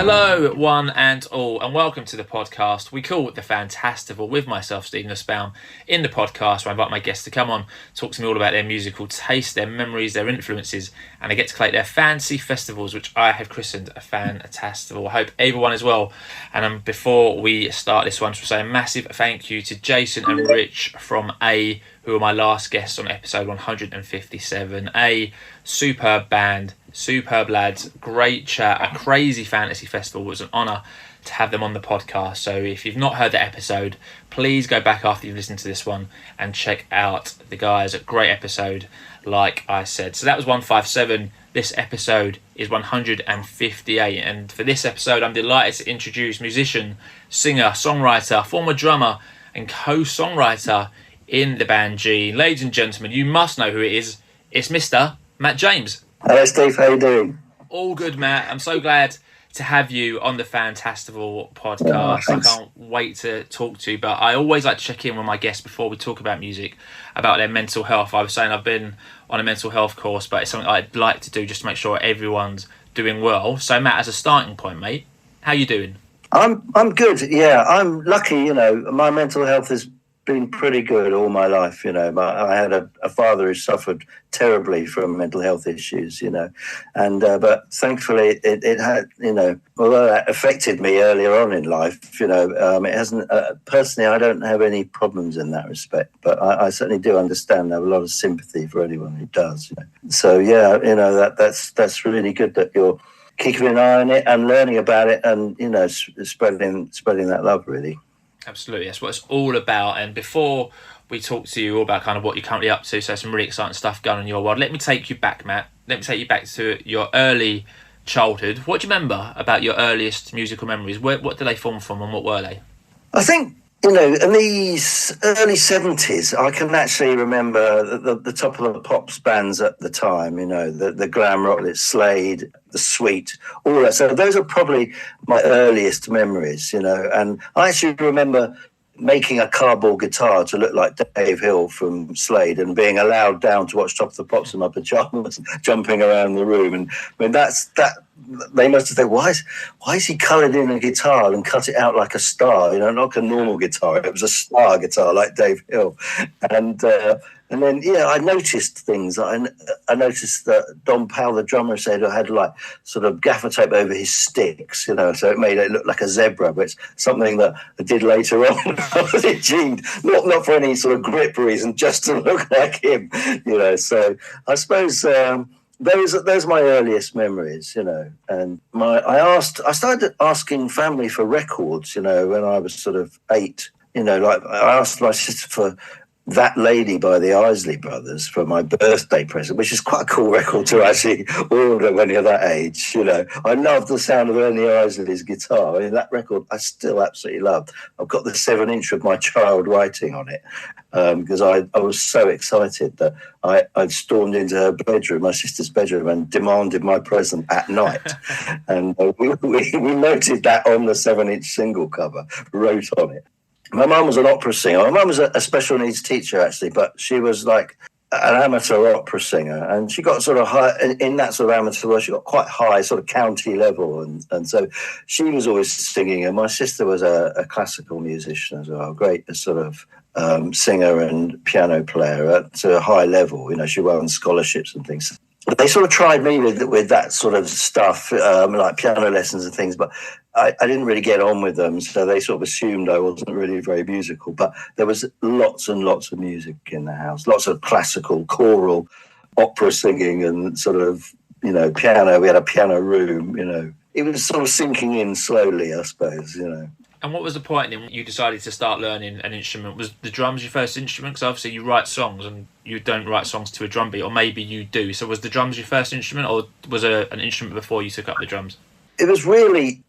Hello, one and all, and welcome to the podcast we call the Fantastival with myself, Stephen Nussbaum. In the podcast, where I invite my guests to come on, talk to me all about their musical taste, their memories, their influences, and they get to collate their fancy festivals, which I have christened a Fantastival. I hope everyone is well. And before we start this one, just say a massive thank you to Jason and Rich from A, who were my last guests on episode 157. A, superb band. Superb lads, great chat, a crazy fantasy festival. It was an honour to have them on the podcast. So if you've not heard the episode, please go back after you've listened to this one and check out the guys. A great episode, like I said. So that was 157. This episode is 158. And for this episode, I'm delighted to introduce musician, singer, songwriter, former drummer and co-songwriter in the band G. Ladies and gentlemen, you must know who it is. It's Mr. Matt James. Hello, Steve. How you doing? All good, Matt. I'm so glad to have you on the Fantastival podcast. I can't wait to talk to you, but I always like to check in with my guests before we talk about music, about their mental health. I was saying I've been on a mental health course, but it's something I'd like to do just to make sure everyone's doing well. So, Matt, as a starting point, mate, how you doing? I'm good. Yeah, I'm lucky. You know, my mental health has been pretty good all my life. You know, I had a father who suffered terribly from mental health issues. You know, and but thankfully it had. You know, although that affected me earlier on in life, you know, it hasn't. Personally, I don't have any problems in that respect. But I certainly do understand. I have a lot of sympathy for anyone who does. You know? So yeah, you know that's really good that you're keeping an eye on it and learning about it, and you know, spreading that love, really. Absolutely, that's what it's all about. And before we talk to you all about kind of what you're currently up to, so some really exciting stuff going on in your world, let me take you back, Matt. Let me take you back to your early childhood. What do you remember about your earliest musical memories? What did they form from, and what were they? I think, you know, in these early 70s, I can actually remember the top of the pops bands at the time, you know, the glam rock, Slade, the Sweet, all that. So those are probably my earliest memories, you know. And I actually remember making a cardboard guitar to look like Dave Hill from Slade and being allowed down to watch Top of the Pops in my pajamas, jumping around the room. And I mean, that they must have thought, why is he coloured in a guitar and cut it out like a star? You know, not like a normal guitar. It was a star guitar like Dave Hill. And then, yeah, I noticed things. I noticed that Don Powell, the drummer, said I had like sort of gaffer tape over his sticks, you know, so it made it look like a zebra, but it's something that I did later on. I was intrigued, not for any sort of grip reason, just to look like him, you know. So I suppose those are my earliest memories, you know. And I started asking family for records, you know, when I was sort of 8. You know, like I asked my sister for That Lady by the Isley Brothers for my birthday present, which is quite a cool record to actually order when you're that age, you know. I love the sound of Ernie Isley's guitar. I mean, that record I still absolutely love. I've got the 7-inch of my child writing on it because I was so excited that I stormed into her bedroom, my sister's bedroom, and demanded my present at night. And we noted that on the 7-inch single cover, wrote on it. My mum was an opera singer. My mum was a special needs teacher, actually, but she was like an amateur opera singer. And she got sort of high, in that sort of amateur world, she got quite high, sort of county level. And so she was always singing. And my sister was a classical musician as well, great sort of singer and piano player at a high level. You know, she won scholarships and things. They sort of tried me with that sort of stuff, like piano lessons and things, but I didn't really get on with them, so they sort of assumed I wasn't really very musical. But there was lots and lots of music in the house, lots of classical, choral, opera singing and sort of, you know, piano. We had a piano room, you know. It was sort of sinking in slowly, I suppose, you know. And what was the point in when you decided to start learning an instrument? Was the drums your first instrument? Because obviously you write songs and you don't write songs to a drum beat, or maybe you do. So was the drums your first instrument, or was it an instrument before you took up the drums? It was really,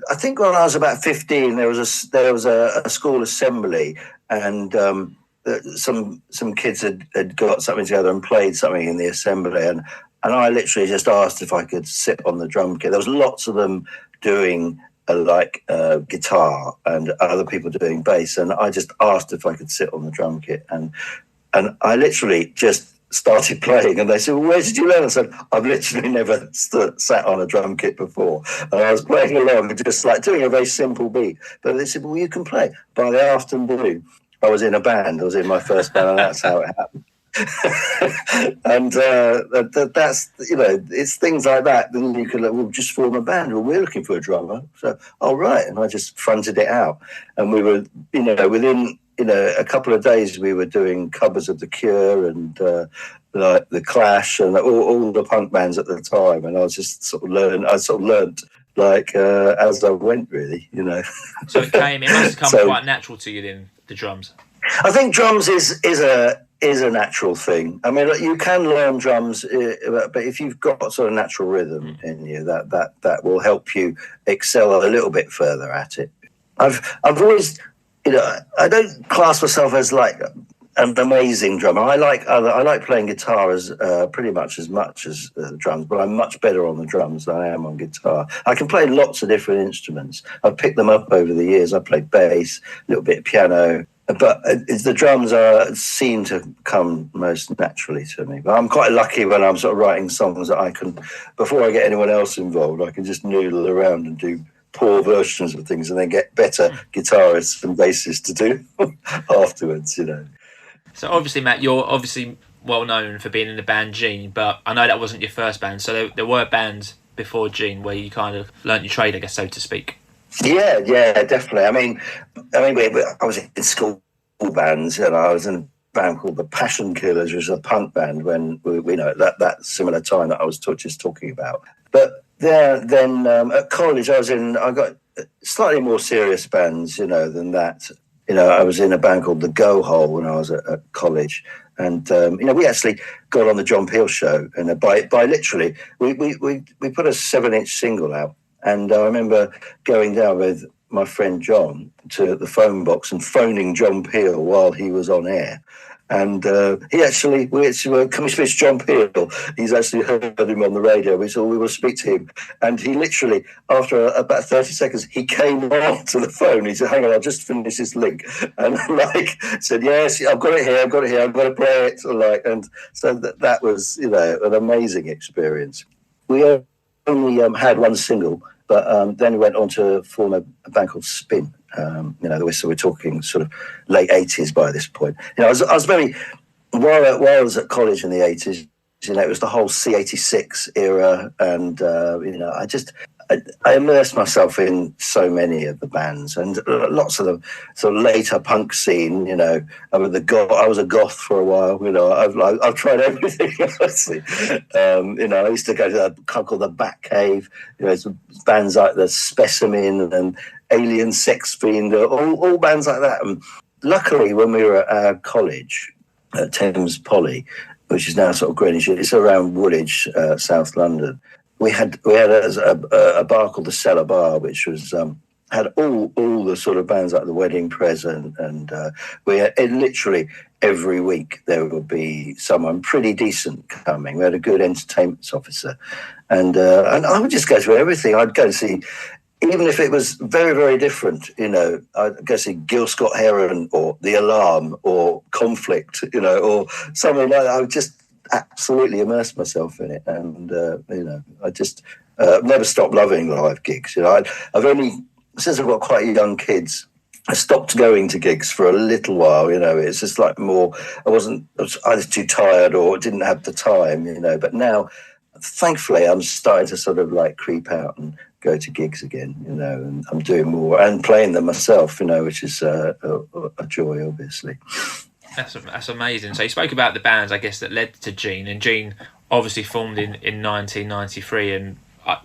I think when I was about 15, there was a school assembly, and some kids had got something together and played something in the assembly, and I literally just asked if I could sit on the drum kit. There was lots of them doing guitar and other people doing bass, and I just asked if I could sit on the drum kit, and I literally just started playing, and they said, well, where did you learn? I said, I've literally never sat on a drum kit before. And I was playing along, just like doing a very simple beat. But they said, well, you can play. By the afternoon, I was in a band. I was in my first band, and that's how it happened. And that's, it's things like that. Then you can, we'll just form a band. Well, we're looking for a drummer. So, right. And I just fronted it out. And we were, within, a couple of days, we were doing covers of The Cure and like The Clash and all the punk bands at the time. And I was just sort of learned like as I went, really, So it must have come quite natural to you then, the drums. I think drums is a natural thing. I mean, you can learn drums, but if you've got sort of natural rhythm in you, that will help you excel a little bit further at it. I've always, I don't class myself as like an amazing drummer. I like playing guitar as pretty much as drums, but I'm much better on the drums than I am on guitar. I can play lots of different instruments. I've picked them up over the years. I played bass, a little bit of piano. But the drums seem to come most naturally to me. But I'm quite lucky when I'm sort of writing songs that I can, before I get anyone else involved, I can just noodle around and do poor versions of things and then get better guitarists and bassists to do afterwards, So obviously, Matt, you're obviously well known for being in the band Gene, but I know that wasn't your first band. So there were bands before Gene where you kind of learnt your trade, I guess, so to speak. Yeah, definitely. I mean, I was in school bands, and I was in a band called the Passion Killers, which was a punk band when we know that similar time that I was just talking about. But then at college, I got slightly more serious bands, than that. I was in a band called the Go Hole when I was at college, and we actually got on the John Peel show, and by literally we put a 7-inch single out. And I remember going down with my friend John to the phone box and phoning John Peel while he was on air. And we actually can we speak to John Peel? He's actually heard him on the radio. We thought we will speak to him. And he literally, after about 30 seconds, he came on to the phone. He said, hang on, I'll just finish this link. And said, yes, I've got it here, I've got to play it. And so that was, an amazing experience. We only had one single, but then we went on to form a band called Spin. So we're talking sort of late 80s by this point. I was very, while I was at college in the 80s, it was the whole C86 era, and I immersed myself in so many of the bands and lots of the sort of later punk scene. I was a goth for a while. I've tried everything. Honestly, I used to go to a club called the Bat Cave. Bands like the Specimen and Alien Sex Fiend, all bands like that. And luckily, when we were at our college at Thames Poly, which is now sort of Greenwich, it's around Woolwich, South London. We had a bar called the Cellar Bar, which was had all the sort of bands like the Wedding Present, and we had literally every week there would be someone pretty decent coming. We had a good entertainment officer, and I would just go to everything. I'd go to see, even if it was very, very different, I'd go see Gil Scott Heron or The Alarm or Conflict, or something like that. I would just absolutely immerse myself in it, and I just never stopped loving live gigs. I've only, since I've got quite young kids, I stopped going to gigs for a little while. It's just like more, I was either too tired or didn't have the time. But now, thankfully, I'm starting to sort of like creep out and go to gigs again. And I'm doing more and playing them myself. Which is a joy, obviously. That's amazing. So you spoke about the bands, I guess, that led to Gene, and Gene obviously formed in 1993, and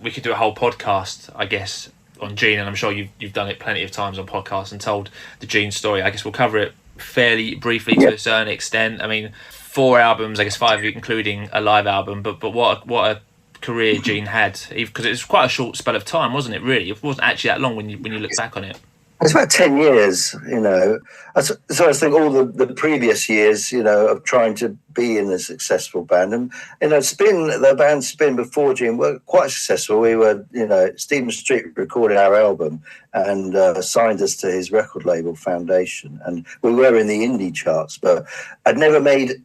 we could do a whole podcast, I guess, on Gene, and I'm sure you've done it plenty of times on podcasts and told the Gene story. I guess we'll cover it fairly briefly to a certain extent. I mean, 4 albums, I guess 5 including a live album, but what a career Gene had, because it was quite a short spell of time, wasn't it? Really, it wasn't actually that long when you look back on it. It's about 10 years, So I think all the previous years, of trying to be in a successful band. And, the band Spin before Gene were quite successful. We were, Stephen Street recorded our album and signed us to his record label, Foundation. And we were in the indie charts, but I'd never made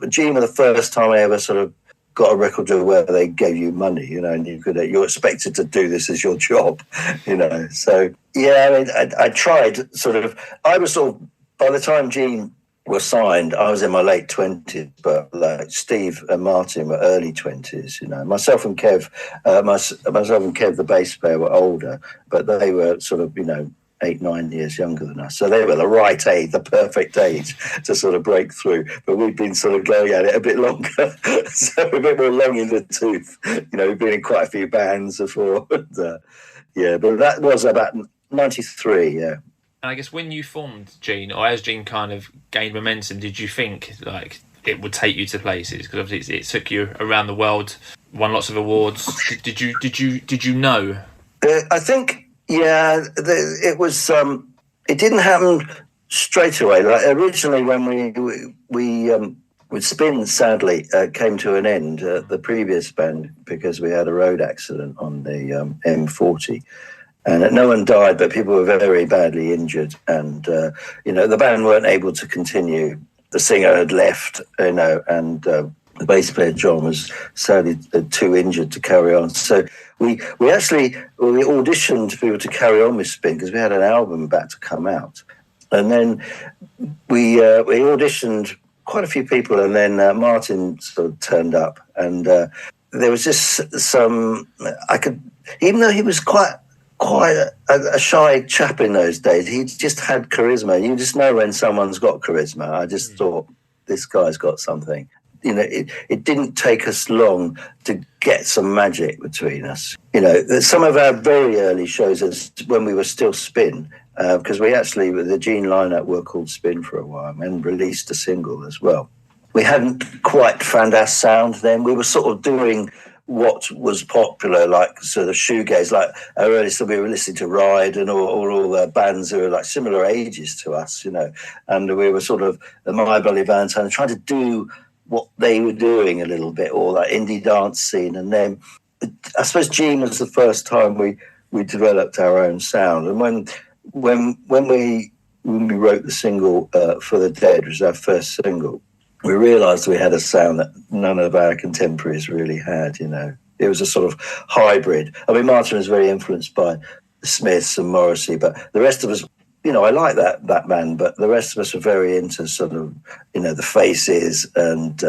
Gene was the first time I ever sort of got a record deal where they gave you money, and you're expected to do this as your job, So yeah, I mean, I tried I was by the time Gene was signed, I was in my late 20s, but like Steve and Martin were early 20s. Myself and Kev, the bass player, were older, but they were 8-9 years younger than us, so they were the right age, the perfect age to sort of break through. But we've been sort of going at it a bit longer, so a bit more long in the tooth. We've been in quite a few bands before, but that was about 93. Yeah. And I guess when you formed Gene, or as Gene kind of gained momentum, did you think like it would take you to places? Because obviously it took you around the world, won lots of awards. Did you know? I think, yeah, it was. It didn't happen straight away. Like originally, when we Spin, sadly, came to an end. The previous band, because we had a road accident on the M40. And no one died, but people were very badly injured. And, the band weren't able to continue. The singer had left, and the bass player, John, was sadly too injured to carry on. So we auditioned for people to carry on with Spin because we had an album about to come out. And then we auditioned quite a few people, and then Martin sort of turned up. And there was just even though he was quite a shy chap in those days, he just had charisma. You just know when someone's got charisma. I just thought, this guy's got something. It didn't take us long to get some magic between us. Some of our very early shows, when we were still Spin, because we actually, with the Gene lineup, were called Spin for a while and released a single as well. We hadn't quite found our sound then. We were sort of doing what was popular, like sort of shoegaze, like our early stuff. We were listening to Ride and all the bands who were like similar ages to us, and we were sort of the My Bloody Valentine, trying to do what they were doing a little bit, or that indie dance scene. And then I suppose Gene was the first time we developed our own sound. And when we wrote the single For the Dead, which was our first single, we realised we had a sound that none of our contemporaries really had, It was a sort of hybrid. I mean, Martin was very influenced by the Smiths and Morrissey, but the rest of us, I like that band, but the rest of us were very into sort of, the Faces and,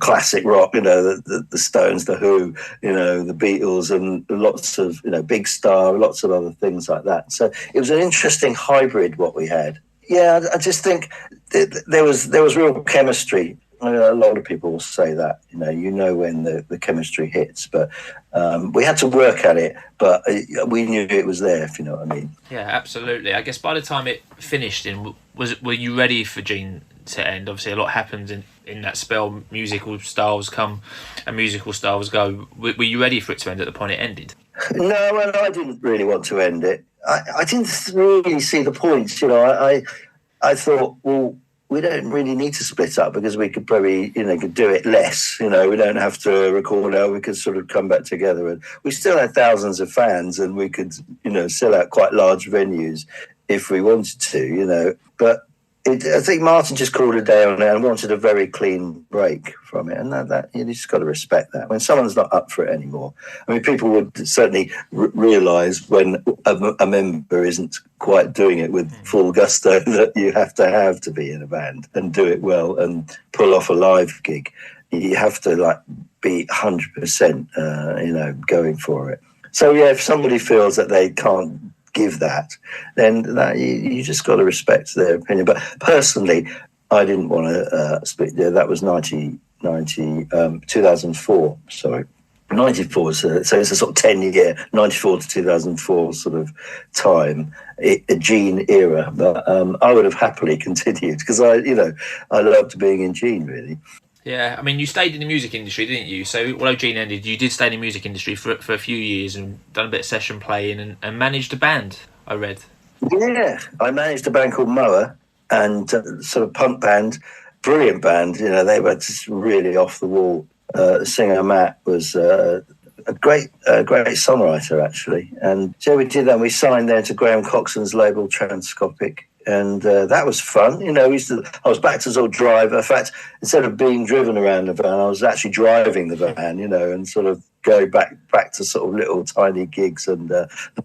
classic rock, the Stones, the Who, the Beatles, and lots of, Big Star, lots of other things like that. So it was an interesting hybrid, what we had. Yeah, I just think there was real chemistry. I mean, a lot of people will say that, when the chemistry hits, but we had to work at it, but we knew it was there, if you know what I mean. Yeah, absolutely. I guess by the time it finished, were you ready for Gene to end? Obviously, a lot happens in that spell. Musical styles come and musical styles go. Were you ready for it to end at the point it ended? No, well, I didn't really want to end it. I didn't really see the point. I thought, well, we don't really need to split up because we could probably, could do it less. We don't have to record out. We could sort of come back together, and we still had thousands of fans, and we could, sell out quite large venues if we wanted to, But I think Martin just called a day on it and wanted a very clean break from it, and that you just got to respect that. When someone's not up for it anymore, I mean, people would certainly realise when a member isn't quite doing it with full gusto that you have to be in a band and do it well and pull off a live gig. You have to be 100%, going for it. So yeah, if somebody feels that they can't give that, then you just got to respect their opinion. But personally, I didn't want to split. That was 2004. Sorry, 94. So it's a sort of 10-year, 94 to 2004 sort of time, a Gene era. But I would have happily continued because I loved being in Gene, really. Yeah, I mean, you stayed in the music industry, didn't you? So, although Gene ended, you did stay in the music industry for a few years and done a bit of session playing and managed a band, I read. Yeah, I managed a band called Moa, and sort of punk band, brilliant band. They were just really off the wall. The singer, Matt, was a great songwriter, actually. And so we did that. We signed there to Graham Coxon's label, Transcopic, and that was fun. I was back to sort of driver. In fact, instead of being driven around the van, I was actually driving the van, and sort of go back to sort of little tiny gigs and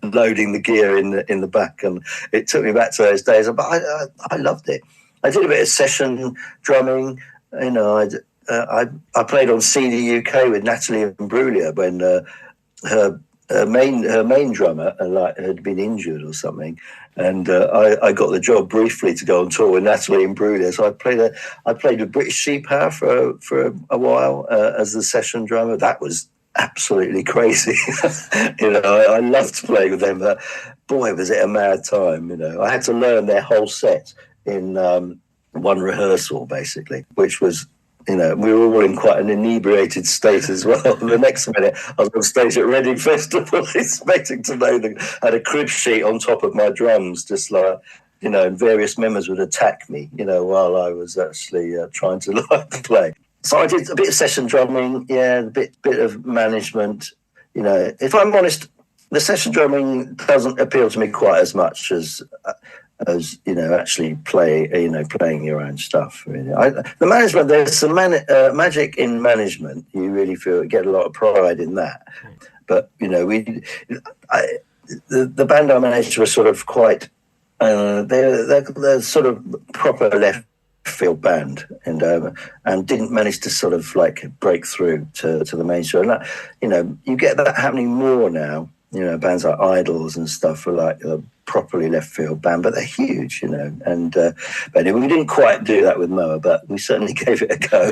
loading the gear in the back. And it took me back to those days, but I loved it. I did a bit of session drumming. I played on CD UK with Natalie Imbruglia when her main drummer had been injured or something, and I got the job briefly to go on tour with Natalie Imbruglia. So I played with British Sea Power for a while as the session drummer. That was absolutely crazy. I loved playing with them, but boy, was it a mad time. I had to learn their whole set in one rehearsal, basically, which was, we were all in quite an inebriated state as well. The next minute, I was on stage at Reading Festival, expecting to know I had a crib sheet on top of my drums, just like, and various members would attack me, while I was actually trying to play. So I did a bit of session drumming, a bit of management. If I'm honest, the session drumming doesn't appeal to me quite as much as actually playing your own stuff. Really, the management, there's some magic in management. You really get a lot of pride in that. But the band I managed were sort of quite. They're sort of proper left field band, and didn't manage to sort of like break through to the mainstream. And you get that happening more now. Bands like Idols and stuff are like a properly left field band, but they're huge, And but anyway, we didn't quite do that with Moa, but we certainly gave it a go.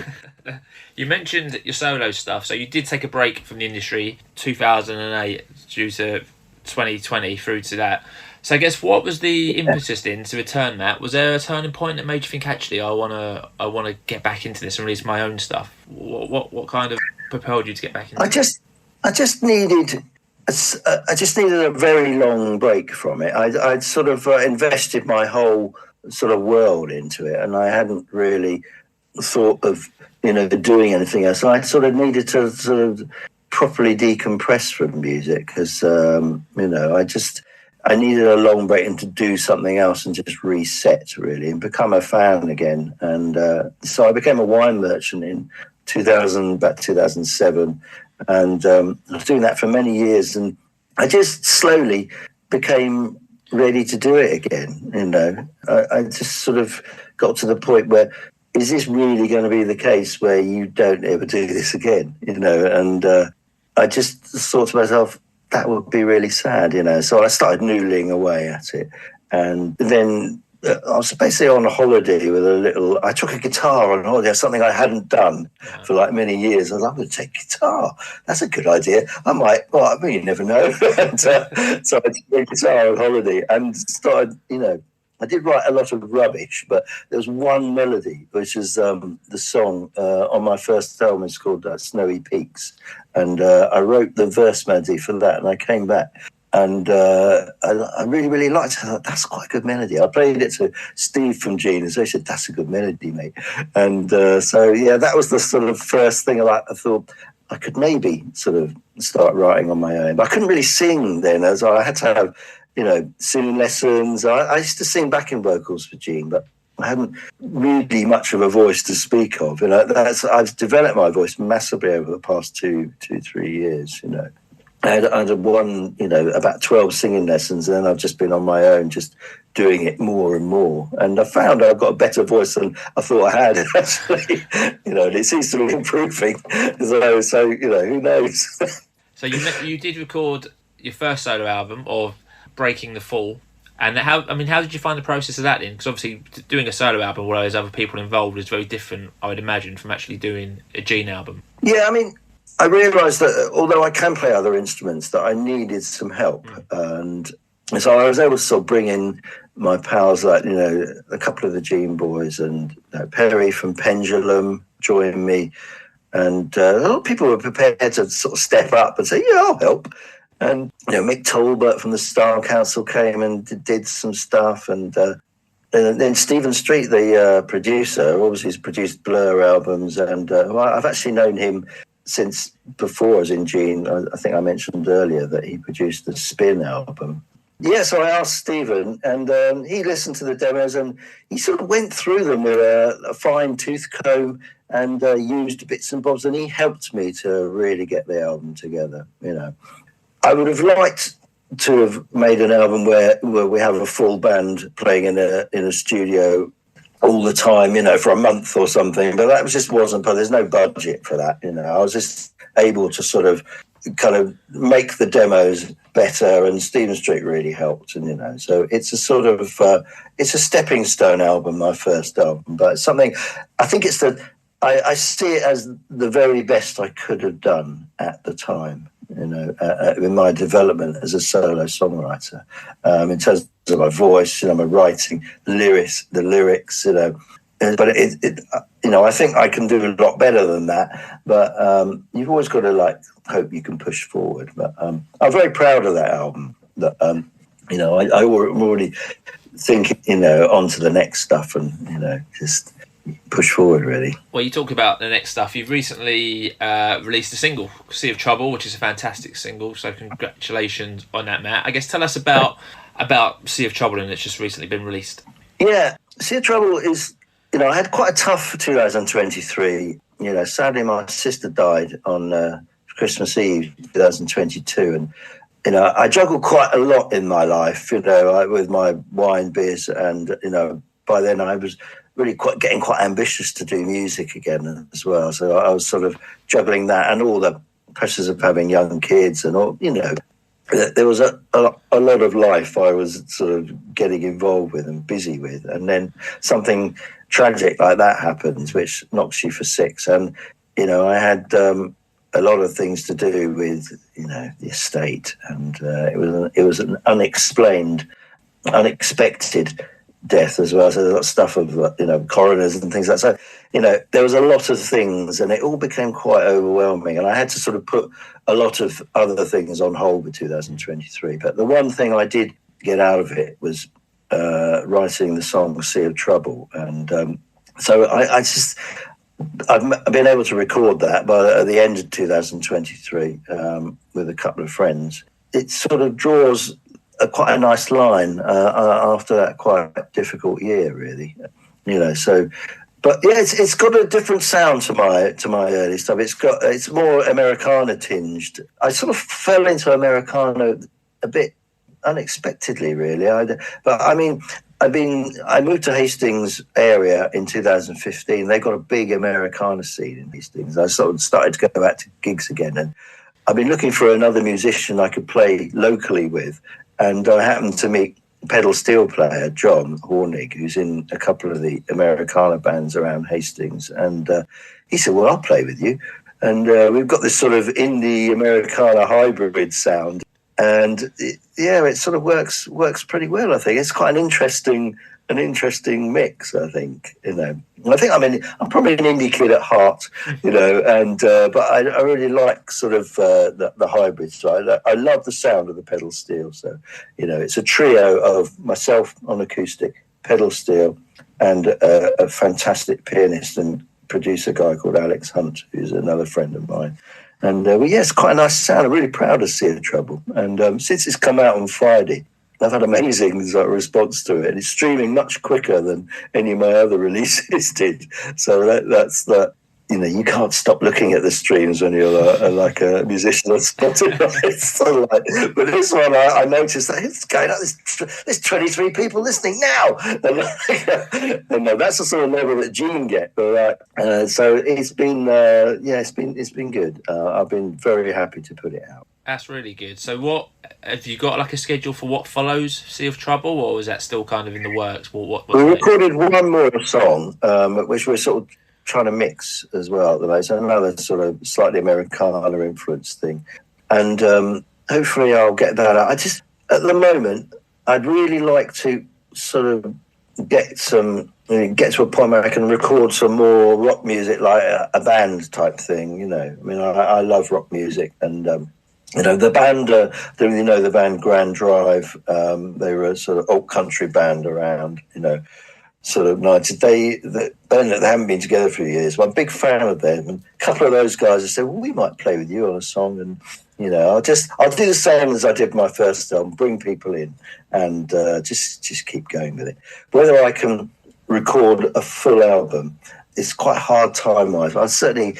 You mentioned your solo stuff, so you did take a break from the industry 2008 due to 2020 through to that. So I guess what was the impetus then to return that? Was there a turning point that made you think, actually, I wanna get back into this and release my own stuff? What kind of propelled you to get back into it? I just needed a very long break from it. I'd sort of invested my whole sort of world into it, and I hadn't really thought of doing anything else. I sort of needed to sort of properly decompress from music because I needed a long break and to do something else and just reset, really, and become a fan again. And so I became a wine merchant in 2007, and I was doing that for many years. And I just slowly became ready to do it again. I just sort of got to the point where, is this really going to be the case where you don't ever do this again? And I just thought to myself, that would be really sad, So I started noodling away at it. And then I was basically on a holiday with I took a guitar on holiday, something I hadn't done for like many years. I was like, I'm going to take guitar. That's a good idea. I might, you never know. And, so I took a guitar on holiday and started, I did write a lot of rubbish, but there was one melody, which is the song on my first album. It's called Snowy Peaks. And I wrote the verse melody for that, and I came back. And I really, really liked it. I thought, that's quite a good melody. I played it to Steve from Gene, and so he said, that's a good melody, mate. And that was the sort of first thing I thought I could maybe sort of start writing on my own. But I couldn't really sing then, as I had to have, singing lessons. I used to sing backing vocals for Gene, but I hadn't really much of a voice to speak of. I've developed my voice massively over the past 3 years, I had one, about 12 singing lessons, and then I've just been on my own, just doing it more and more. And I found I've got a better voice than I thought I had, actually. And it seems to be improving. So who knows? So you did record your first solo album, or Breaking the Fall. And how did you find the process of that then? Because obviously doing a solo album where there's other people involved is very different, I would imagine, from actually doing a Gene album. Yeah, I realised that although I can play other instruments, that I needed some help. And so I was able to sort of bring in my pals, like, a couple of the Gene boys, and Perry from Pendulum joined me. And a lot of people were prepared to sort of step up and say, yeah, I'll help. And, Mick Talbot from the Style Council came and did some stuff. And then Stephen Street, the producer, obviously has produced Blur albums. And I've actually known him since before I was in Gene. I think I mentioned earlier that he produced the Spin album. Yeah, so I asked Stephen, and he listened to the demos, and he sort of went through them with a fine tooth comb and used bits and bobs, and he helped me to really get the album together. I would have liked to have made an album where we have a full band playing in a studio all the time, for a month or something, but that just wasn't. But there's no budget for that. I was just able to sort of kind of make the demos better, and Stephen Street really helped. And so it's a sort of it's a stepping stone album, my first album, but it's something I think it's I see it as the very best I could have done at the time, in my development as a solo songwriter, in terms of my voice, my writing, the lyrics, but I think I can do a lot better than that. But you've always got to hope you can push forward. But I'm very proud of that album. That I'm already thinking, on to the next stuff, and just push forward, really. Well, you talk about the next stuff. You've recently released a single, Sea of Trouble, which is a fantastic single. So congratulations on that, Matt. I guess tell us about Sea of Trouble, and it's just recently been released. Yeah, Sea of Trouble is. I had quite a tough 2023. Sadly, my sister died on Christmas Eve, 2022, and I juggled quite a lot in my life. With my wine, beers, and by then I was really getting quite ambitious to do music again as well. So I was sort of juggling that and all the pressures of having young kids and all. There was a lot of life I was sort of getting involved with and busy with, and then something tragic like that happens, which knocks you for six. And I had a lot of things to do with the estate, and it was an unexpected death as well. So there's a lot of stuff of coroners and things like that. So there was a lot of things, and it all became quite overwhelming. And I had to sort of put a lot of other things on hold with 2023. But the one thing I did get out of it was writing the song Sea of Trouble. And so I've been able to record that by the end of 2023 with a couple of friends. It sort of draws quite a nice line after that quite difficult year, really. So, but yeah, it's got a different sound to my early stuff. It's more Americana tinged. I sort of fell into Americana a bit unexpectedly, really. I moved to Hastings area in 2015. They got a big Americana scene in Hastings. I sort of started to go back to gigs again, and I've been looking for another musician I could play locally with, and I happened to meet pedal steel player John Hornig, who's in a couple of the Americana bands around Hastings, and he said, "Well, I'll play with you." And we've got this sort of indie Americana hybrid sound. And it sort of works pretty well. I think it's quite an interesting mix. I think I'm probably an indie kid at heart, and but I really like sort of the hybrid style. I love the sound of the pedal steel. So it's a trio of myself on acoustic, pedal steel, and a fantastic pianist and producer guy called Alex Hunt, who's another friend of mine. And it's quite a nice sound. I'm really proud of Sea of Trouble. And since it's come out on Friday, I've had amazing response to it. And it's streaming much quicker than any of my other releases did. So that's that. You can't stop looking at the streams when you're like a musician on Spotify. But this one, I noticed that it's going up. There's 23 people listening now, and that's the sort of level that Gene get. Right? So it's been, it's been good. I've been very happy to put it out. That's really good. So, what have you got, like a schedule for what follows Sea of Trouble, or is that still kind of in the works? What we recorded one more song, which we're sort of trying to mix as well at the moment. So another sort of slightly Americana influence thing. And hopefully I'll get that out. At the moment, I'd really like to sort of get to a point where I can record some more rock music, like a band type thing, I love rock music. And, the band, the band Grand Drive, they were a sort of alt country band around, sort of 90s. They haven't been together for years. I'm a big fan of them. And a couple of those guys have said, well, we might play with you on a song. And, you know, I'll do the same as I did my first album, bring people in and just keep going with it. Whether I can record a full album, it's quite hard time-wise. I'm certainly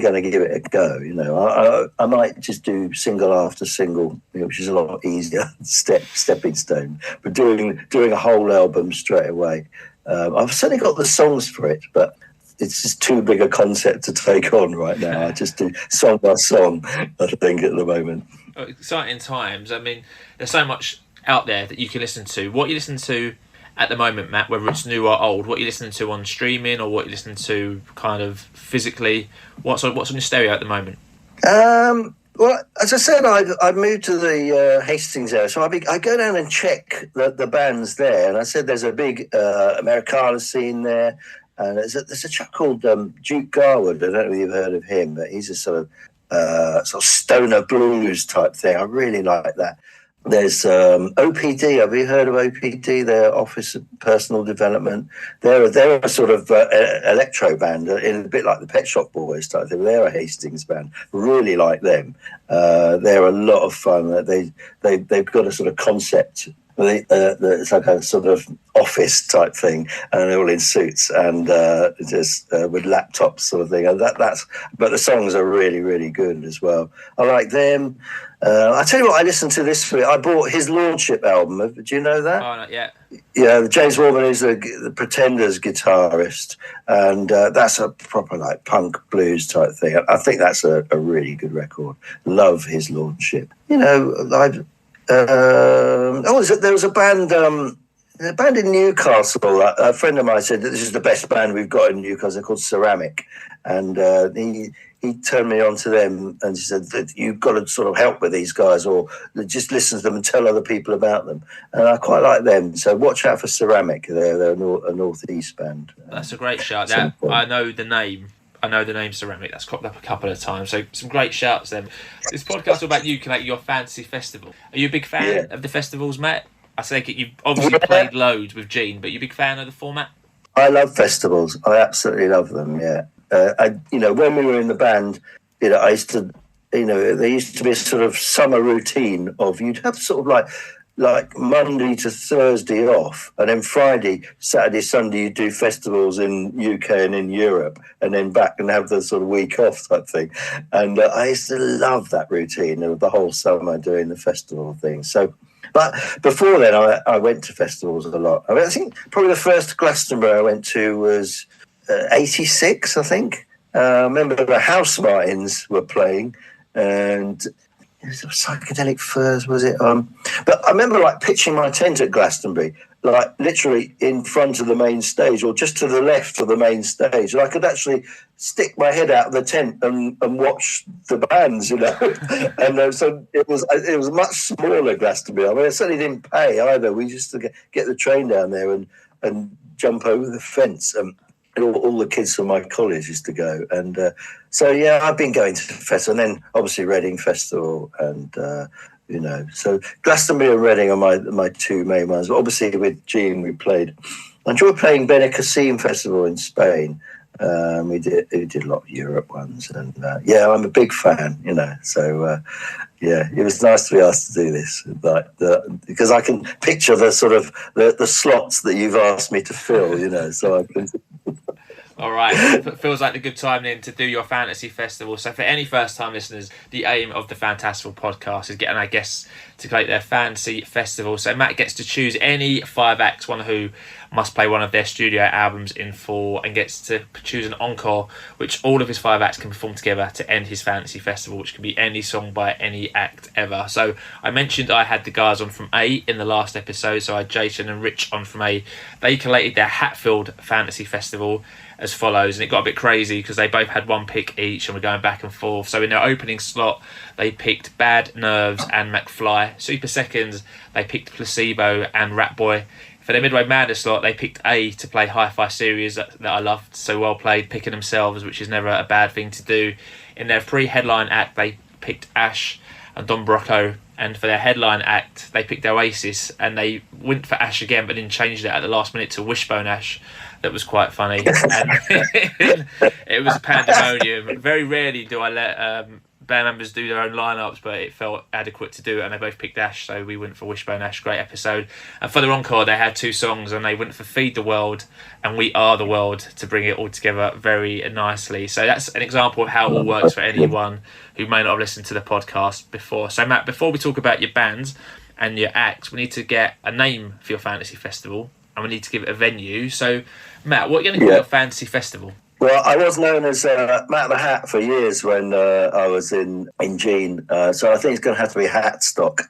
going to give it a go. You know, I might just do single after single, you know, which is a lot easier, stepping stone. But doing a whole album straight away, I've certainly got the songs for it, but it's just too big a concept to take on right now. I just do song by song, I think, at the moment. Exciting times. I mean, there's so much out there that you can listen to. What you listen to at the moment, Matt, whether it's new or old, what you're listening to on streaming or what you're listening to kind of physically, what's on your stereo at the moment? Well, as I said, I moved to the Hastings area, so I go down and check the bands there. And I said there's a big Americana scene there, and there's a chap called Duke Garwood. I don't know if you've heard of him, but he's a sort of stoner blues type thing. I really like that. There's OPD. Have you heard of OPD? Their Office of Personal Development. They're a sort of electro band, in a bit like the Pet Shop Boys type thing. They're a Hastings band. Really like them. They're a lot of fun. They've got a sort of concept. It's like a sort of office type thing, and they're all in suits and just with laptops sort of thing. And but the songs are really, really good as well. I like them. I tell you what, I listened to this week. I bought his Lordship album. Do you know that? Oh, not yet. Yeah, James Warman is the Pretenders guitarist, and that's a proper like punk blues type thing. I think that's a really good record. Love his Lordship. You know, there was a band. A band in Newcastle. A friend of mine said that this is the best band we've got in Newcastle. They're called Ceramic, and he turned me on to them and he said that you've got to sort of help with these guys or just listen to them and tell other people about them. And I quite like them. So watch out for Ceramic. They're a northeast band. That's a great shout. I know the name. I know the name Ceramic. That's cropped up a couple of times. So some great shouts then. This podcast is all about you, Collate your fantasy festival. Are you a big fan of the festivals, Matt? I think you've obviously played loads with Gene, but you a big fan of the format? I love festivals. I absolutely love them, yeah. When we were in the band, I used to, there used to be a sort of summer routine of you'd have sort of like Monday to Thursday off, and then Friday, Saturday, Sunday you'd do festivals in UK and in Europe, and then back and have the sort of week off type thing. And I used to love that routine of the whole summer doing the festival thing. So, but before then, I went to festivals a lot. I mean, I think probably the first Glastonbury I went to was 86, I think. I remember the House Martins were playing, and it was Psychedelic Furs, was it? But I remember pitching my tent at Glastonbury, literally in front of the main stage, or just to the left of the main stage, and I could actually stick my head out of the tent and watch the bands, And so it was a much smaller Glastonbury. I mean, I certainly didn't pay either. We just to get the train down there and jump over the fence. All the kids from my college used to go. And I've been going to the festival. And then, obviously, Reading Festival. And, so Glastonbury and Reading are my two main ones. But obviously, with Gene, I enjoyed playing Benicassim Festival in Spain. We did a lot of Europe ones. And, I'm a big fan, So, it was nice to be asked to do this. Because I can picture the sort of the slots that you've asked me to fill, so I can... All right, it feels like a good time then to do your fantasy festival. So for any first-time listeners, the aim of the Fantastival Podcast is getting our guests to create their fantasy festival. So Matt gets to choose any 5 acts, one who must play one of their studio albums in full, and gets to choose an encore, which all of his 5 acts can perform together to end his fantasy festival, which can be any song by any act ever. So I mentioned I had the guys on from A in the last episode, so I had Jason and Rich on from A. They collated their Hatfield Fantasy Festival as follows, and it got a bit crazy because they both had 1 pick each and were going back and forth. So in their opening slot, they picked Bad Nerves and McFly. Super Seconds, they picked Placebo and Rat Boy. For their Midway Madness slot, they picked A to play Hi-Fi Series that I loved, so well played, picking themselves, which is never a bad thing to do. In their pre-headline act, they picked Ash and Don Brocco and for their headline act, they picked Oasis, and they went for Ash again, but then changed it at the last minute to Wishbone Ash. That was quite funny, and it was pandemonium. Very rarely do I let band members do their own lineups, but it felt adequate to do it, and they both picked Ash, so we went for Wishbone Ash. Great episode. And for the encore, they had 2 songs, and they went for Feed the World and We Are the World to bring it all together very nicely. So that's an example of how it all works for anyone who may not have listened to the podcast before. So Matt, before we talk about your bands and your acts, we need to get a name for your fantasy festival, and we need to give it a venue. So Matt, what are you going to call your fantasy festival? Well, I was known as Matt the Hat for years when I was in Gene, so I think it's going to have to be Hatstock.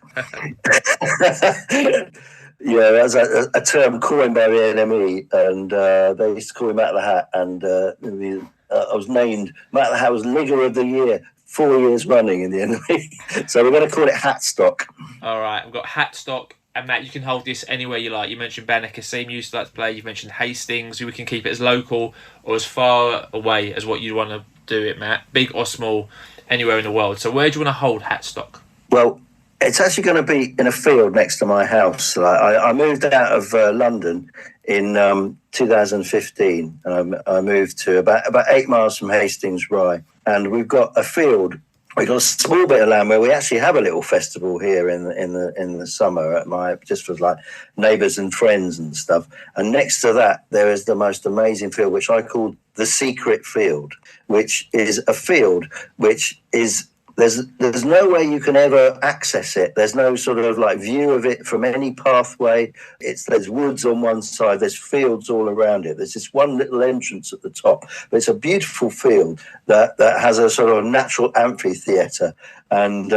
Yeah, that's a term coined by the NME, and they used to call me Matt the Hat, and I was named Matt the Hat was Ligger of the Year 4 years running in the NME, so we're going to call it Hatstock. All right, we've got Hatstock. And Matt, you can hold this anywhere you like. You mentioned Bannockassim, you used to like to play. You mentioned Hastings. We can keep it as local or as far away as what you want to do it, Matt. Big or small, anywhere in the world. So where do you want to hold Hatstock? Well, it's actually going to be in a field next to my house. I moved out of London in 2015, and I moved to about 8 miles from Hastings Rye. And we've got a field. We've got a small bit of land where we actually have a little festival here in the summer at just for like neighbours and friends and stuff. And next to that, there is the most amazing field, which I call the Secret Field, which is a field which is there's no way you can ever access it. There's no sort of like view of it from any pathway. There's woods on one side, there's fields all around it. There's this one little entrance at the top, but it's a beautiful field that has a sort of natural amphitheatre, and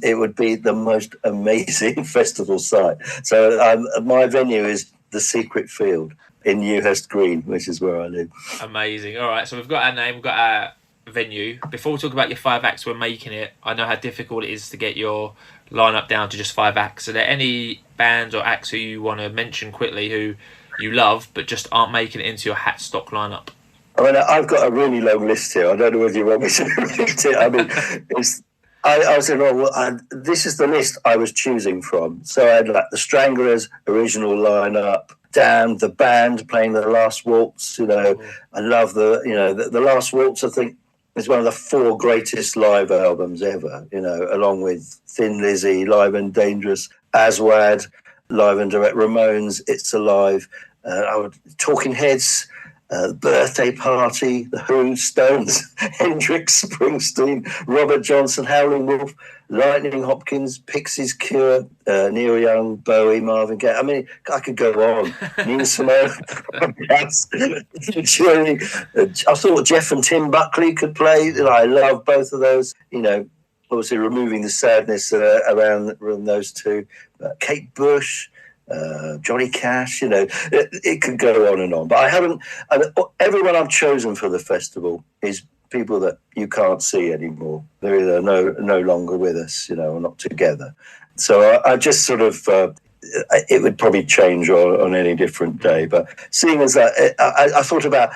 it would be the most amazing festival site. So my venue is the Secret Field in Newhurst Green, which is where I live. Amazing. All right, so we've got our name, we've got our venue. Before we talk about your 5 acts, we're making it. I know how difficult it is to get your lineup down to just 5 acts. Are there any bands or acts who you want to mention quickly who you love but just aren't making it into your Hatstock lineup? I mean, I've got a really long list here. I don't know whether you want me to read it. I mean, I was saying, this is the list I was choosing from. So I had like the Stranglers original lineup, Damned, the band playing the Last Waltz. I love the Last Waltz. I think is one of the 4 greatest live albums ever. Along with Thin Lizzy, Live and Dangerous, Aswad, Live and Direct, Ramones, It's Alive, Talking Heads, Birthday Party, The Who, Stones, Hendrix, Springsteen, Robert Johnson, Howlin' Wolf, Lightning Hopkins, Pixies, Cure, Neil Young, Bowie, Marvin Gaye. I mean, I could go on. Nina Simone, I thought Jeff and Tim Buckley could play. I love both of those. Obviously removing the sadness around those two. Kate Bush, Johnny Cash, it could go on and on. But I haven't. Everyone I've chosen for the festival is people that you can't see anymore. They're either no longer with us, or not together. So I just sort of. It would probably change on any different day. But seeing as that, I thought about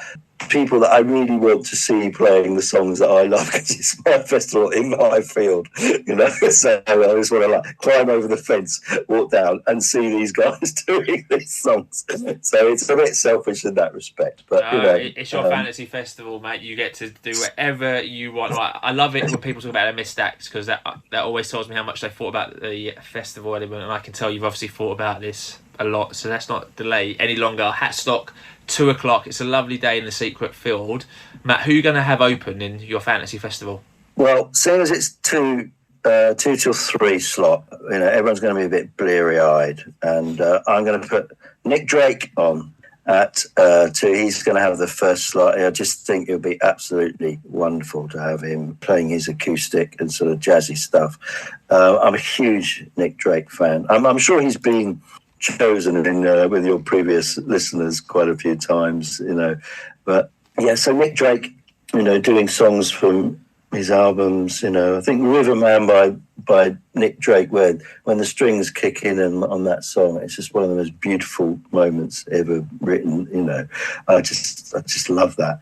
people that I really want to see playing the songs that I love, because it's my festival in my field, So I just want to climb over the fence, walk down, and see these guys doing these songs. So it's a bit selfish in that respect, but it's your fantasy festival, mate. You get to do whatever you want. I love it when people talk about their missed acts, because that always tells me how much they thought about the festival element, and I can tell you've obviously thought about this a lot. So let's not delay any longer. Hatstock, 2:00. It's a lovely day in the Secret Field. Matt, who are you going to have open in your fantasy festival? Well, seeing as it's 2 till 3 slot, everyone's going to be a bit bleary-eyed, and I'm going to put Nick Drake on at 2. He's going to have the first slot. I just think it would be absolutely wonderful to have him playing his acoustic and sort of jazzy stuff. I'm a huge Nick Drake fan. I'm sure he's been chosen with your previous listeners quite a few times, But yeah, so Nick Drake, doing songs from his albums, I think Riverman by Nick Drake, where when the strings kick in and on that song, it's just one of the most beautiful moments ever written. I just love that.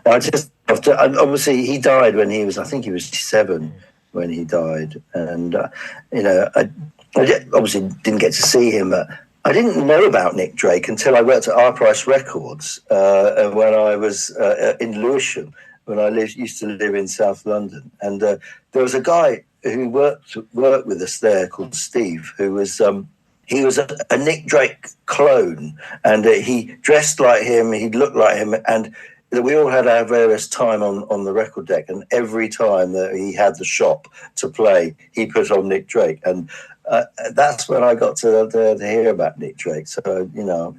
I just obviously he died when he was 7. when he died. And, I obviously didn't get to see him, but I didn't know about Nick Drake until I worked at Our Price Records when I was in Lewisham, when I used to live in South London. And there was a guy who worked with us there called Steve, who was he was a Nick Drake clone, and he dressed like him, he looked like him, and we all had our various time on the record deck, and every time that he had the shop to play, he put on Nick Drake, and that's when I got to hear about Nick Drake. So,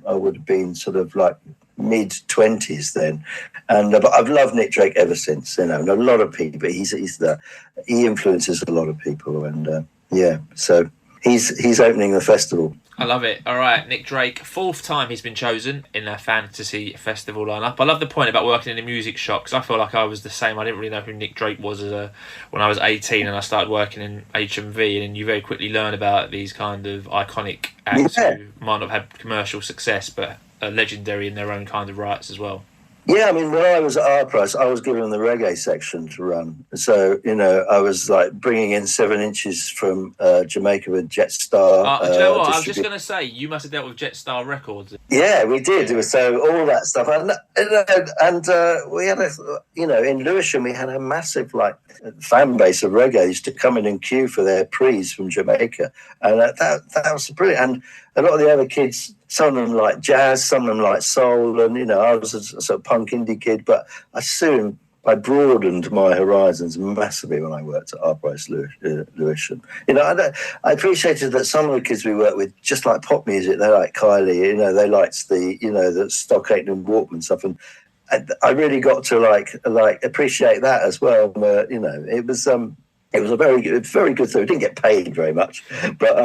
I would have been sort of like mid-20s then, and but I've loved Nick Drake ever since. And a lot of people, he influences a lot of people, and so he's opening the festival. I love it. All right, Nick Drake, 4th time he's been chosen in a fantasy festival lineup. I love the point about working in a music shop, because I feel like I was the same. I didn't really know who Nick Drake was when I was 18 and I started working in HMV, and you very quickly learn about these kind of iconic acts who might not have had commercial success but are legendary in their own kind of rights as well. Yeah, I mean, when I was at Our Price, I was given the reggae section to run. So, I was like bringing in 7 inches from Jamaica with Jetstar. Do you know what? I was just going to say, you must have dealt with Jetstar Records. Yeah, we did. So all that stuff. And we had in Lewisham, we had a massive fan base of reggae. They used to come in and queue for their prees from Jamaica. And that was brilliant. And a lot of the other kids, some of them like jazz, some of them like soul, and I was a sort of punk indie kid. But I broadened my horizons massively when I worked at Our Price Lewisham. I appreciated that some of the kids we worked with just like pop music. They like Kylie, they liked the Stock Aitken and Walkman stuff, and I really got to like appreciate that as well. It was a very good thing. We didn't get paid very much, but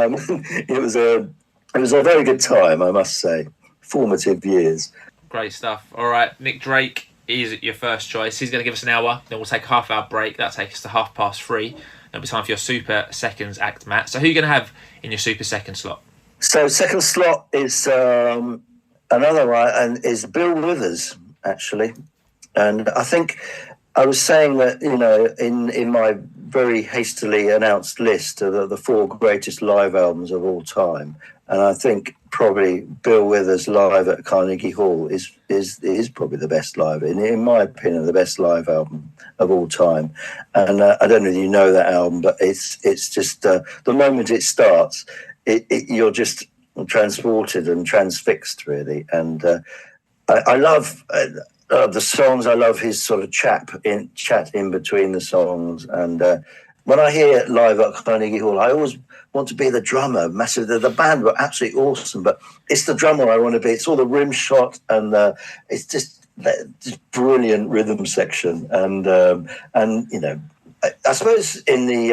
it was a very good time, I must say. Formative years. Great stuff. All right, Nick Drake is your first choice. He's going to give us an hour, then we'll take a half-hour break. That'll take us to 3:30. It'll be time for your Super Seconds act, Matt. So who are you going to have in your Super Second slot? So second slot is another one, and is Bill Withers, actually. And I think I was saying that, in my very hastily announced list of the 4 greatest live albums of all time, and I think probably Bill Withers live at Carnegie Hall is probably the best live, in my opinion, the best live album of all time. And I don't know if you know that album, but it's just the moment it starts, you're just transported and transfixed, really. And I love the songs. I love his sort of chat in between the songs. And when I hear live at Carnegie Hall, I always want to be the drummer. Massive. The band were absolutely awesome, but it's the drummer I want to be. It's all the rim shot, and it's just brilliant rhythm section. And I suppose in the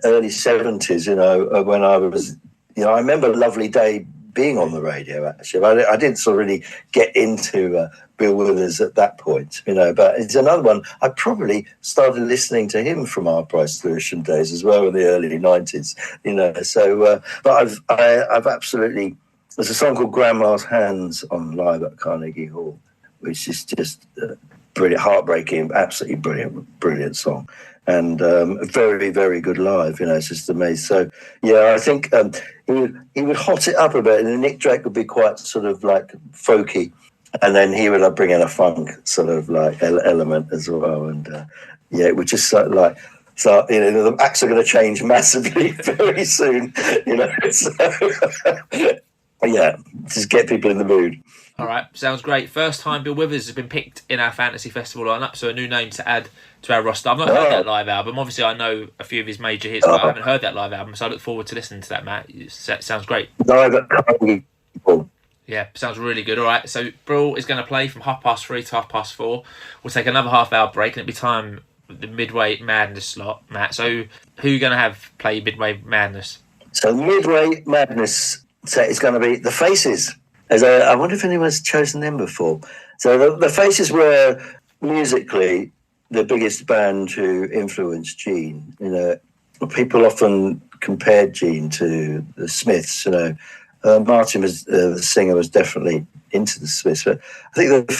early 70s, when I was, I remember Lovely Day being on the radio, actually. I didn't sort of really get into Bill Withers at that point, but it's another one. I probably started listening to him from Our Price Lewisham days as well in the early 90s, So, but I've absolutely, there's a song called Grandma's Hands on live at Carnegie Hall, which is just brilliant, heartbreaking, absolutely brilliant song. And very, very good live, it's just amazing. So, yeah, I think he would hot it up a bit, and Nick Drake would be quite sort of like folky, and then he would bring in a funk sort of like element as well. And it would just sort of like, so, the acts are going to change massively very soon, So, yeah, just get people in the mood. All right, sounds great. First time Bill Withers has been picked in our Fantasy Festival lineup, so a new name to add to our roster. I've not heard that live album. Obviously, I know a few of his major hits, but I haven't heard that live album, so I look forward to listening to that, Matt. It sounds great. Live at Carnegie Hall. Yeah, sounds really good. All right, so Bill is going to play from 3:30 to 4:30. We'll take another half-hour break, and it'll be time for the Midway Madness slot, Matt. So who are you going to have play Midway Madness? So Midway Madness set is going to be The Faces. I wonder if anyone's chosen them before. So the Faces were musically the biggest band to influence Gene. People often compared Gene to the Smiths. Martin was the singer was definitely into the Smiths, but I think the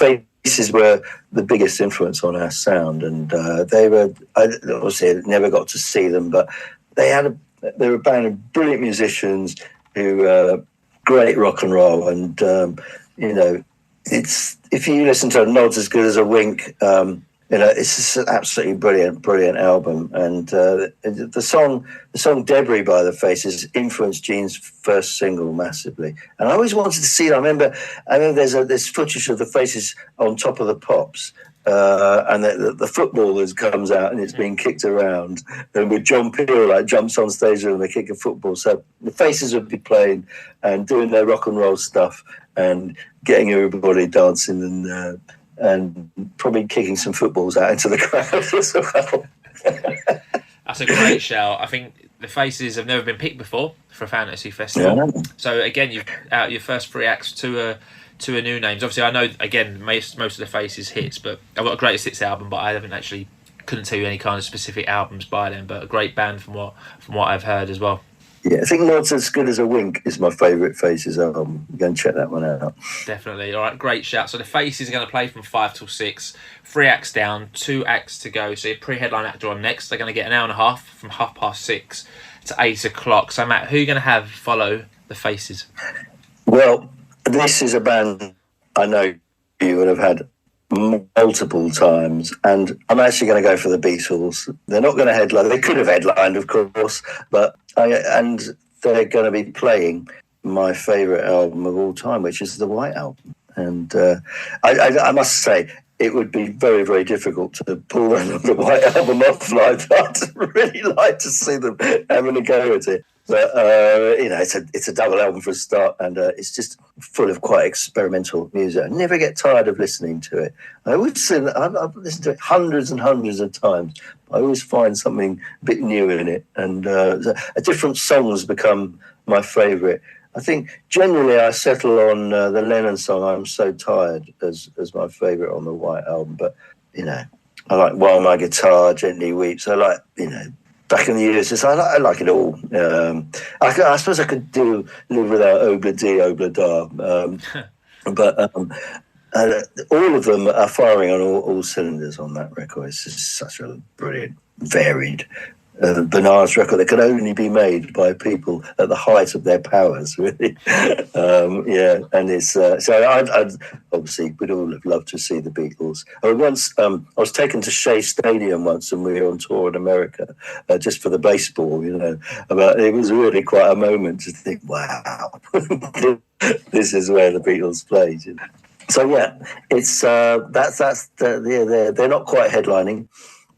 Faces were the biggest influence on our sound, and they were. Obviously, I never got to see them, but they were a band of brilliant musicians who great rock and roll, and it's if you listen to Nods as Good as a Wink. It's just an absolutely brilliant album, and the song "Debris" by the Faces influenced Gene's first single massively. And I always wanted to see it. I remember there's footage of the Faces on Top of the Pops, and the footballers comes out and it's being kicked around, and with John Peel jumps on stage and they kick a football. So the Faces would be playing and doing their rock and roll stuff and getting everybody dancing and probably kicking some footballs out into the crowd as well. That's a great shout. I think the Faces have never been picked before for a fantasy festival. Yeah. So again, you've out your first 3 acts to a new names. Obviously, I know again most of the Faces hits, but I've got a greatest hits album, but I couldn't tell you any kind of specific albums by them. But a great band from what I've heard as well. Yeah, I think Nods as Good as a Wink is my favourite Faces album. Go and check that one out. Definitely. All right, great shout. So the Faces are going to play from 5 till 6. 3 acts down, 2 acts to go. So your pre-headline actor on next. They're going to get an hour and a half from 6:30 to 8 o'clock. So Matt, who are you going to have follow the Faces? Well, this is a band I know you would have had multiple times, and I'm actually going to go for the Beatles. They're not going to headline. They could have headlined, of course, but they're going to be playing my favourite album of all time, which is the White Album. And I must say, it would be very, very difficult to pull the White Album off live. I'd really like to see them having a go at it. But it's a double album for a start, and it's just full of quite experimental music. I never get tired of listening to it. I've listened to it hundreds and hundreds of times. I always find something a bit new in it, and a different songs become my favourite. I think generally I settle on the Lennon song "I'm So Tired" as my favourite on the White Album. But I like "While My Guitar Gently Weeps." I like back in the years, I like it all. I suppose I could live without Obla Di, Obla Da. But all of them are firing on all cylinders on that record. It's just such a brilliant, varied, bananas record that can only be made by people at the height of their powers, really. And it's so I'd obviously we'd all have loved to see the Beatles. I was taken to Shea Stadium once, and we were on tour in America just for the baseball, But it was really quite a moment to think, wow, this is where the Beatles played. So yeah, it's they're not quite headlining.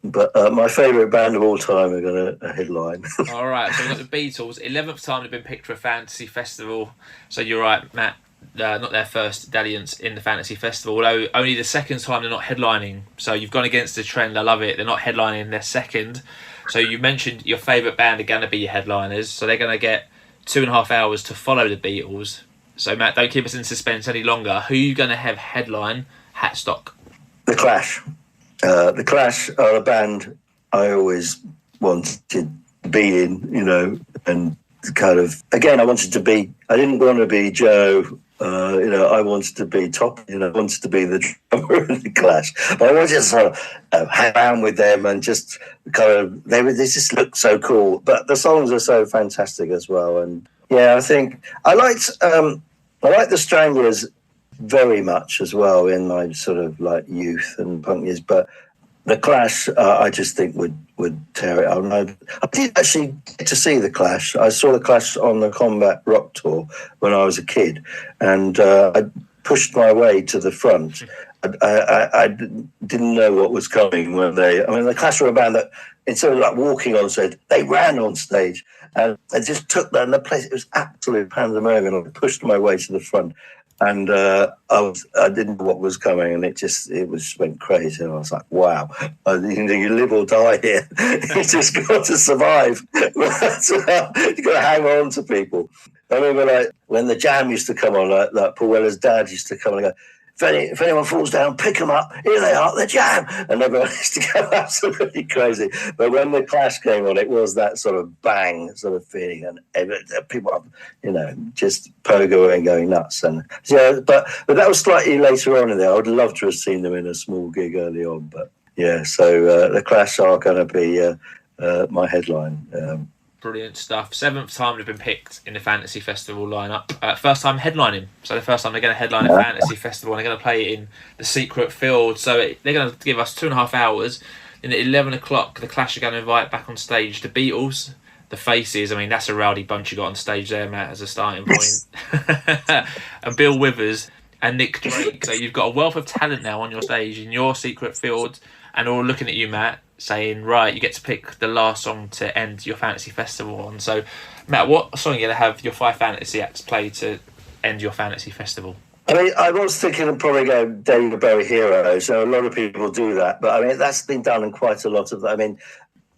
But my favourite band of all time are going to headline. All right, so we've got the Beatles. 11th time they've been picked for a fantasy festival. So you're right, Matt, not their first dalliance in the fantasy festival, although only the second time they're not headlining. So you've gone against the trend. I love it. They're not headlining, they're second. So you mentioned your favourite band are going to be your headliners. So they're going to get 2.5 hours to follow the Beatles. So Matt, don't keep us in suspense any longer. Who are you going to have headline Hatstock? The Clash. The Clash are a band I always wanted to be in, and kind of, again, I didn't want to be Joe, I wanted to be Top, I wanted to be the drummer in the Clash. But I wanted to sort of hang around with them and just kind of, they just looked so cool. But the songs are so fantastic as well. And yeah, I think I liked the Stranglers very much as well in my sort of like youth and punk years, but the Clash I just think would tear it out. And I did actually get to see the Clash. I saw the Clash on the Combat Rock tour when I was a kid, and I pushed my way to the front. I didn't know what was coming when the Clash were a band that instead of like walking on stage, they ran on stage, and I just took that, and the place, it was absolute pandemonium. I pushed my way to the front. And I didn't know what was coming, and it went crazy. And I was like, "Wow, you live or die here. You just got to survive. You got to hang on to people." I remember, like when the Jam used to come on, like Paul Weller's dad used to come and go, if anyone falls down, pick them up. Here they are, the Jam. And everyone used to go absolutely crazy. But when the Clash came on, it was that sort of bang sort of feeling, and people, just pogo and going nuts. And but that was slightly later on in there. I would love to have seen them in a small gig early on, but so the Clash are going to be my headline. Brilliant stuff. 7th time they've been picked in the Fantasy Festival lineup. First time headlining. So the first time they're going to headline a Fantasy Festival, and they're going to play it in the Secret Field. So they're going to give us 2.5 hours. And at 11 o'clock, the Clash are going to invite back on stage the Beatles, the Faces. I mean, that's a rowdy bunch you got on stage there, Matt, as a starting point. And Bill Withers and Nick Drake. So you've got a wealth of talent now on your stage in your Secret Field, and all looking at you, Matt, saying, right, you get to pick the last song to end your Fantasy Festival on. So, Matt, what song are you going to have your 5 fantasy acts play to end your Fantasy Festival? I mean, I was thinking of probably going David Bowie Hero, so a lot of people do that. But, I mean, that's been done in quite a lot of... I mean,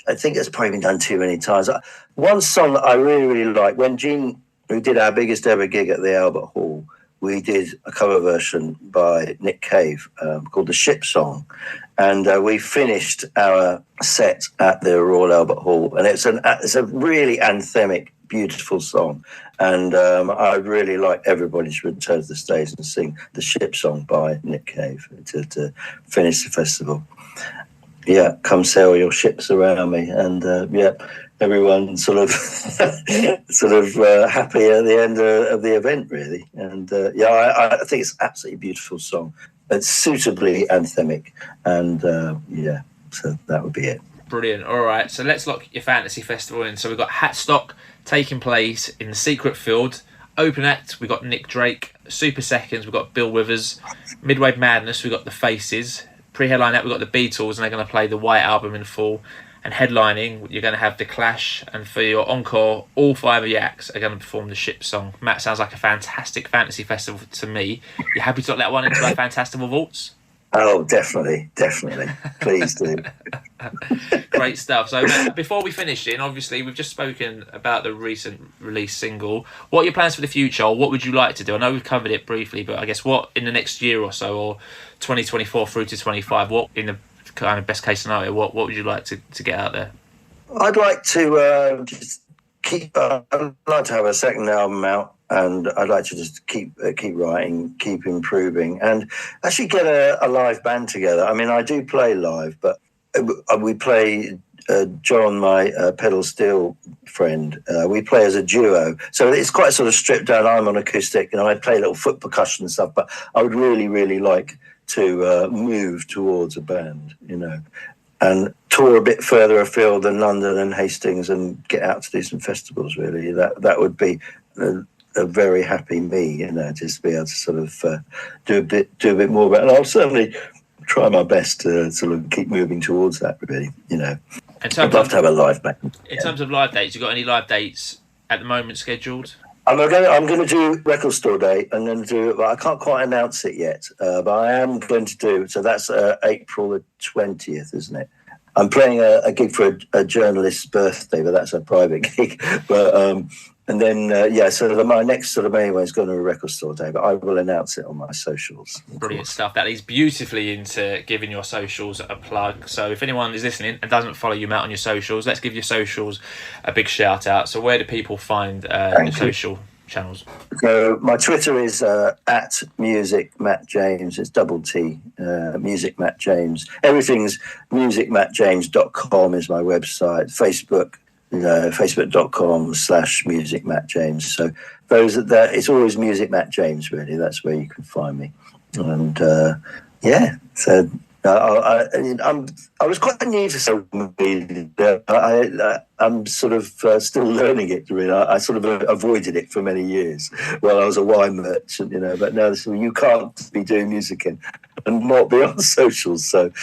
I think it's probably been done too many times. One song that I really, really like, when Gene, who did our biggest ever gig at the Albert Hall, we did a cover version by Nick Cave called The Ship Song. And we finished our set at the Royal Albert Hall. And it's a really anthemic, beautiful song. And I'd really like everybody to return to the stage and sing The Ship Song by Nick Cave to finish the festival. Yeah, come sail your ships around me. And everyone sort of happy at the end of the event, really. And I think it's an absolutely beautiful song. It's suitably anthemic, and so that would be it. Brilliant. All right, so let's lock your Fantasy Festival in. So we've got Hatstock taking place in the Secret Field. Open act, we've got Nick Drake. Super Seconds, we've got Bill Withers. Midway Madness, we've got the Faces. Pre-headline act, we've got the Beatles, and they're going to play the White Album in full. And headlining, you're going to have the Clash, and for your encore, all 5 of your acts are going to perform the Ship Song. Matt, sounds like a fantastic Fantasy Festival to me. You happy to lock that one into our Fantastival vaults? Oh, definitely. Please do. Great stuff. So, Matt, before we finish in, obviously, we've just spoken about the recent release single. What are your plans for the future, or what would you like to do? I know we've covered it briefly, but I guess what in the next year or so, or 2024 through to 25, what in the kind of best case scenario, what would you like to get out there? I'd like to just keep. I'd like to have a second album out, and I'd like to just keep writing, keep improving, and actually get a live band together. I mean, I do play live, but we play. John, my pedal steel friend, we play as a duo, so it's quite sort of stripped down. I'm on acoustic, I play a little foot percussion and stuff, but I would really, really like to move towards a band, and tour a bit further afield than London and Hastings, and get out to do some festivals. Really, that would be a very happy me, just be able to sort of do a bit more about it. And I'll certainly try my best to sort of keep moving towards that. Really, I'd love to have a live band. In terms of live dates, you got any live dates at the moment scheduled? I'm going to do Record Store Day. I'm going to do it, but I can't quite announce it yet. But I am going to do. So that's April the 20th, isn't it? I'm playing a gig for a journalist's birthday, but that's a private gig. But and then so my next sort of anyway is going to a Record Store Day, but I will announce it on my socials. Brilliant stuff. That leads beautifully into giving your socials a plug. So if anyone is listening and doesn't follow you, Matt, on your socials, let's give your socials a big shout out. So where do people find your social channels? So my Twitter is at Music Matt James. It's double T, Music Matt James. Everything's musicmattjames.com is my website. Facebook. Facebook.com/Music Matt James. So it's always Music Matt James, really. That's where you can find me. And so I was quite new to social media. I'm sort of still learning it. Really, I sort of avoided it for many years while I was a wine merchant, But now you can't be doing music and not be on socials. So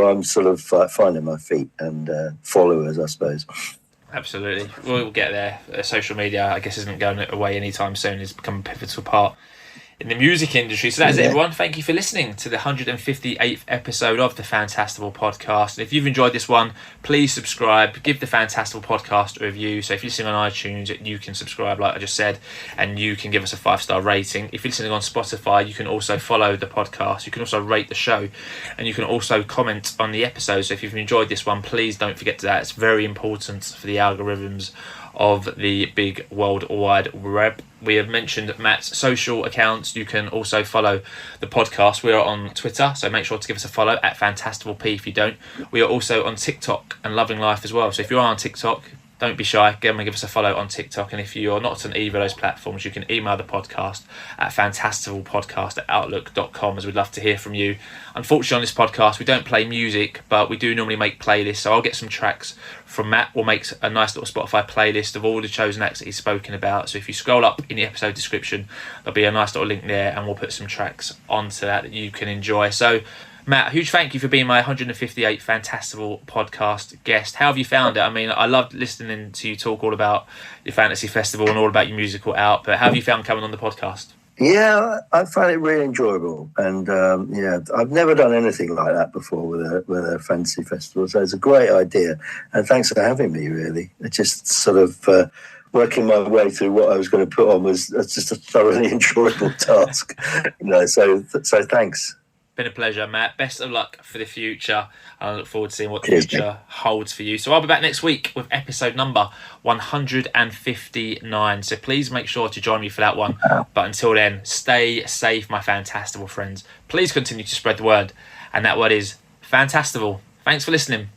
I'm sort of finding my feet and followers, I suppose. Absolutely. We'll get there. Social media, I guess, isn't going away anytime soon. It's become a pivotal part in the music industry. So that's it, everyone. Thank you for listening to the 158th episode of the Fantastival Podcast. And if you've enjoyed this one, please subscribe, give the Fantastival Podcast a review. So if you're listening on iTunes, you can subscribe like I just said, and you can give us a 5-star rating. If you're listening on Spotify, you can also follow the podcast. You can also rate the show, and you can also comment on the episode. So if you've enjoyed this one, please don't forget that. It's very important for the algorithms of the big world wide web. We have mentioned Matt's social accounts. You can also follow the podcast. We are on Twitter, so make sure to give us a follow at Fantastival P if you don't. We are also on TikTok and Loving Life as well. So if you are on TikTok, don't be shy. Give us a follow on TikTok. And if you're not on either of those platforms, you can email the podcast at fantastivalpodcast@outlook.com, as we'd love to hear from you. Unfortunately, on this podcast, we don't play music, but we do normally make playlists. So I'll get some tracks from Matt. We'll make a nice little Spotify playlist of all the chosen acts that he's spoken about. So if you scroll up in the episode description, there'll be a nice little link there, and we'll put some tracks onto that you can enjoy. So Matt, a huge thank you for being my 158th Fantastival Podcast guest. How have you found it? I mean, I loved listening to you talk all about your fantasy festival and all about your musical output. How have you found coming on the podcast? Yeah, I find it really enjoyable, and I've never done anything like that before with a fantasy festival, so it's a great idea, and thanks for having me. Really, it just sort of working my way through what I was going to put on was just a thoroughly enjoyable task, So thanks. Been a pleasure, Matt. Best of luck for the future. I look forward to seeing what the future holds for you. So I'll be back next week with episode number 159. So please make sure to join me for that one. But until then, stay safe, my Fantastival friends. Please continue to spread the word. And that word is Fantastival. Thanks for listening.